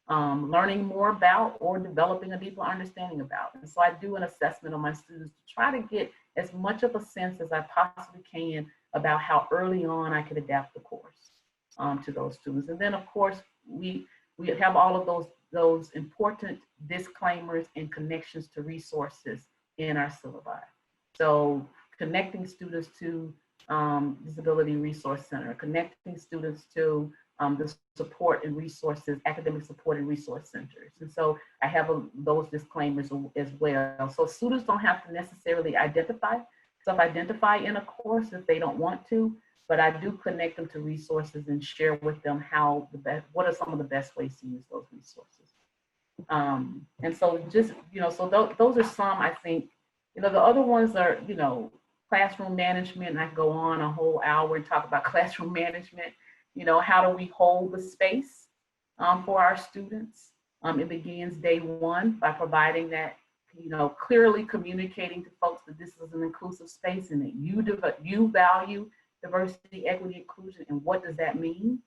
S2: Learning more about or developing a deeper understanding about. And so I do an assessment on my students to try to get as much of a sense as I possibly can about how early on I could adapt the course to those students. And then of course, we have all of those important disclaimers and connections to resources in our syllabi. So connecting students to Disability Resource Center, connecting students to the support and resources, academic support and resource centers. And so I have those disclaimers as well. So students don't have to necessarily self-identify in a course if they don't want to, but I do connect them to resources and share with them what are some of the best ways to use those resources. And so just, those are some, I think, the other ones are, classroom management, and I can go on a whole hour and talk about classroom management. How do we hold the space for our students? It begins day one by providing that, clearly communicating to folks that this is an inclusive space and that you value diversity, equity, inclusion, and what does that mean?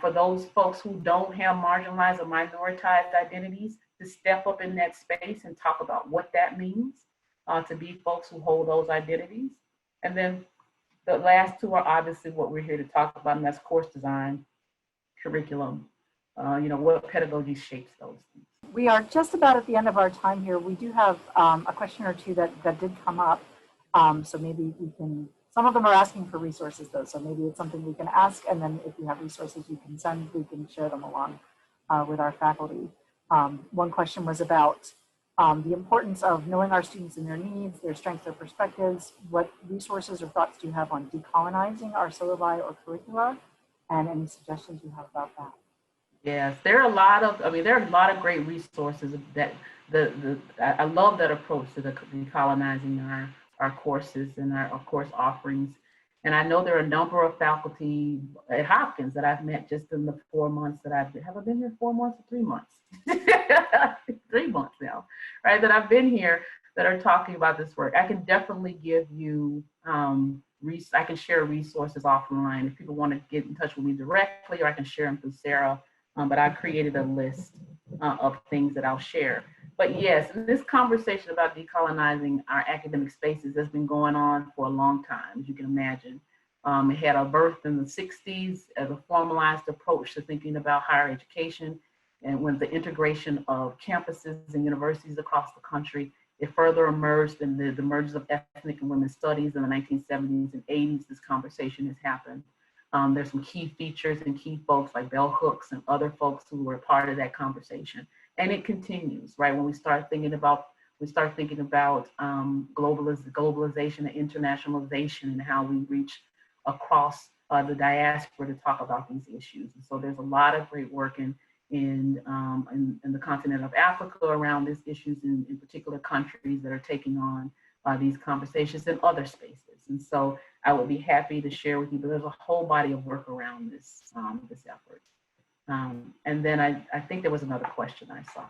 S2: For those folks who don't have marginalized or minoritized identities, to step up in that space and talk about what that means, to be folks who hold those identities. And then the last two are obviously what we're here to talk about, and that's course design, curriculum, what pedagogy shapes those things.
S1: We are just about at the end of our time here. We do have a question or two that did come up. So maybe we can, some of them are asking for resources though, so maybe it's something we can ask, and then if you have resources you can send, we can share them along with our faculty. One question was about the importance of knowing our students and their needs, their strengths, their perspectives. What resources or thoughts do you have on decolonizing our syllabi or curricula, and any suggestions you have about that?
S2: Yes, there are a lot of great resources that I love that approach to the decolonizing our courses and our course offerings. And I know there are a number of faculty at Hopkins that I've met just in the 4 months that have I been here 4 months or 3 months? 3 months now, right? That I've been here that are talking about this work. I can definitely give you, I can share resources offline if people want to get in touch with me directly, or I can share them through Sarah. But I created a list of things that I'll share. But yes, this conversation about decolonizing our academic spaces has been going on for a long time, as you can imagine. It had a birth in the 60s as a formalized approach to thinking about higher education. And when the integration of campuses and universities across the country, it further emerged in the emergence of ethnic and women's studies in the 1970s and 80s, this conversation has happened. There's some key features and key folks like Bell Hooks and other folks who were part of that conversation. And it continues, right? When we start thinking about globalization and internationalization and how we reach across the diaspora to talk about these issues. And so there's a lot of great work in the continent of Africa around these issues in particular countries that are taking on these conversations in other spaces. And so I would be happy to share with you, but there's a whole body of work around this, this effort. And then I think there was another question I saw.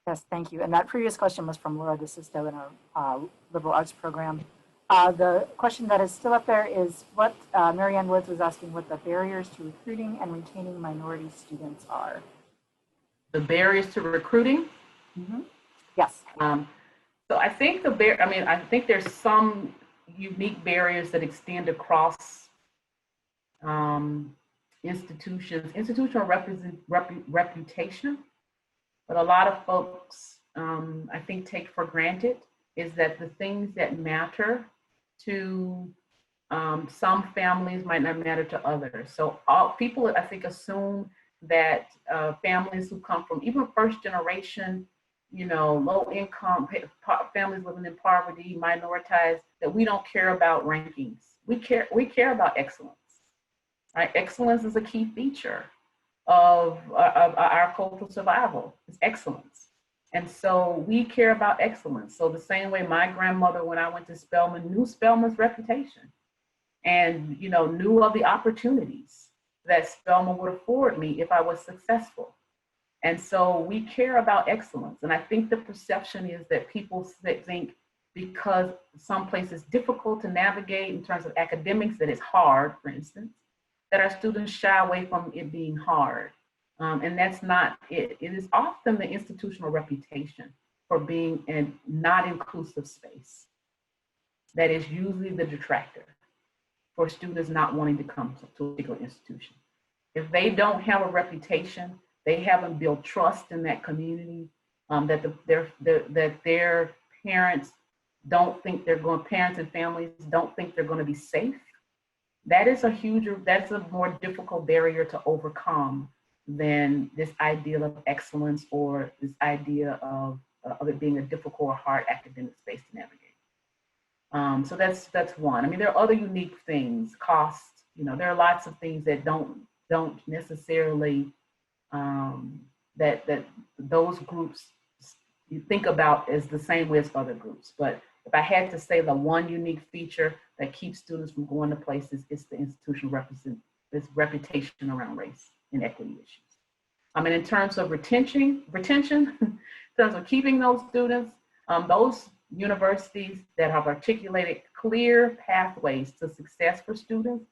S1: Yes, thank you. And that previous question was from Laura DeSisto in our liberal arts program. The question that is still up there is what Marianne Woods was asking what the barriers to recruiting and retaining minority students are.
S2: The barriers to recruiting?
S1: Mm-hmm. Yes.
S2: So I think I think there's some unique barriers that extend across institutional reputation. But a lot of folks, I think, take for granted is that the things that matter to some families might not matter to others. So people, I think, assume that families who come from even first generation, low income families living in poverty, minoritized, that we don't care about rankings. We care about excellence. right? Excellence is a key feature of our cultural survival, is excellence. And so we care about excellence. So the same way my grandmother, when I went to Spelman, knew Spelman's reputation and, you know, knew of the opportunities that Spelman would afford me if I was successful. And so we care about excellence. And I think the perception is that people think because some place is difficult to navigate in terms of academics, that it's hard, for instance, that our students shy away from it being hard. And that's not it. It is often the institutional reputation for being a not inclusive space that is usually the detractor for students not wanting to come to a particular institution. If they don't have a reputation, they haven't built trust in that community, that their parents don't think they're going, parents and families don't think they're going to be safe. That's a more difficult barrier to overcome than this idea of excellence or this idea of it being a difficult or hard academic space to navigate. So that's one. I mean, there are other unique things, cost, you know, there are lots of things that don't necessarily, that those groups you think about as the same way as other groups. But if I had to say the one unique feature that keeps students from going to places, it's the institutional reputation around race and equity issues. I mean, in terms of retention, in terms of keeping those students, those universities that have articulated clear pathways to success for students,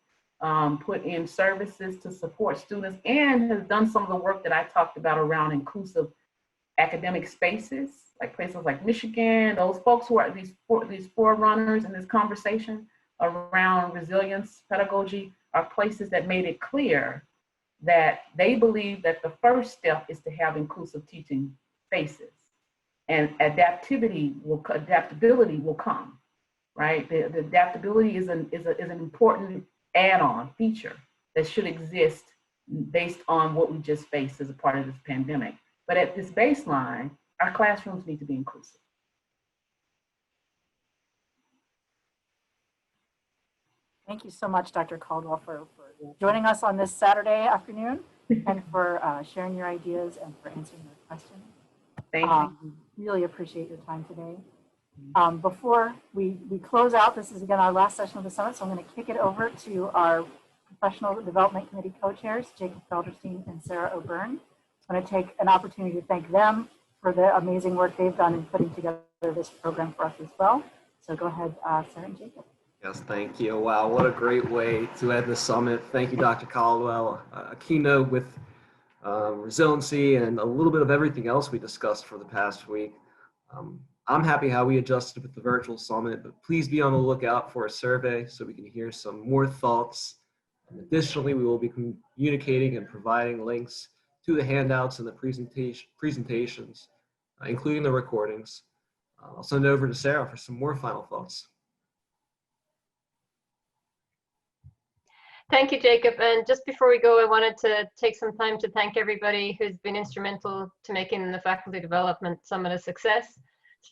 S2: put in services to support students, and has done some of the work that I talked about around inclusive academic spaces, like places like Michigan, those folks who are these forerunners in this conversation around resilience pedagogy are places that made it clear that they believe that the first step is to have inclusive teaching spaces, and adaptability will come, right? The adaptability is an important add-on feature that should exist based on what we just faced as a part of this pandemic. But at this baseline, our classrooms need to be inclusive.
S1: Thank you so much, Dr. Caldwell, for joining us on this Saturday afternoon and for sharing your ideas and for answering your questions.
S2: Thank you.
S1: Really appreciate your time today. Before we close out, this is again our last session of the summit, so I'm going to kick it over to our Professional Development Committee co-chairs, Jacob Felderstein and Sarah O'Byrne. I'm going to take an opportunity to thank them for the amazing work they've done in putting together this program for us as well. So go ahead, Sarah and Jacob.
S4: Yes, thank you. Wow, what a great way to end the summit. Thank you, Dr. Caldwell. A keynote with resiliency and a little bit of everything else we discussed for the past week. I'm happy how we adjusted with the virtual summit, but please be on the lookout for a survey so we can hear some more thoughts. And additionally, we will be communicating and providing links to the handouts and the presentations, including the recordings. I'll send it over to Sarah for some more final thoughts.
S5: Thank you, Jacob. And just before we go, I wanted to take some time to thank everybody who's been instrumental to making the Faculty Development Summit a success.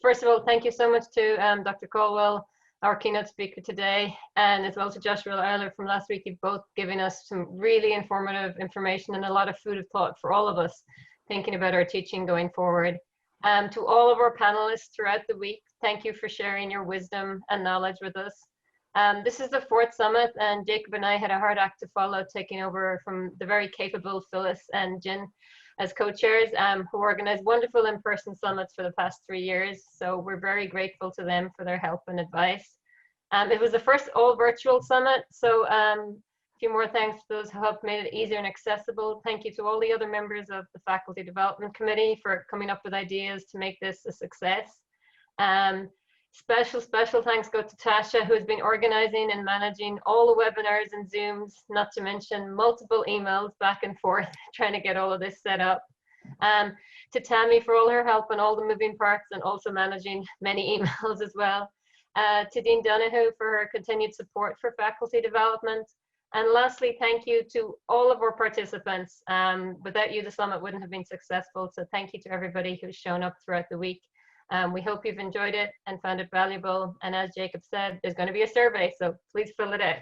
S5: First of all, thank you so much to Dr. Caldwell, our keynote speaker today, and as well to Joshua Eiler from last week. You've both given us some really informative information and a lot of food of thought for all of us thinking about our teaching going forward. To all of our panelists throughout the week, thank you for sharing your wisdom and knowledge with us. This is the 4th summit, and Jacob and I had a hard act to follow, taking over from the very capable Phyllis and Jin as co-chairs, who organized wonderful in-person summits for the past 3 years. So we're very grateful to them for their help and advice. It was the first all virtual summit, so a few more thanks to those who helped make it easier and accessible. Thank you to all the other members of the Faculty Development Committee for coming up with ideas to make this a success. Special thanks go to Tasha, who has been organizing and managing all the webinars and Zooms, not to mention multiple emails back and forth trying to get all of this set up. To Tammy for all her help and all the moving parts and also managing many emails as well. To Dean Donahue for her continued support for faculty development. And lastly, thank you to all of our participants. Without you, the summit wouldn't have been successful. So thank you to everybody who's shown up throughout the week. We hope you've enjoyed it and found it valuable. And as Jacob said, there's going to be a survey, so please fill it out.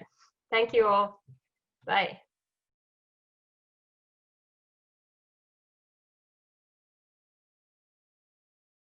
S5: Thank you all. Bye.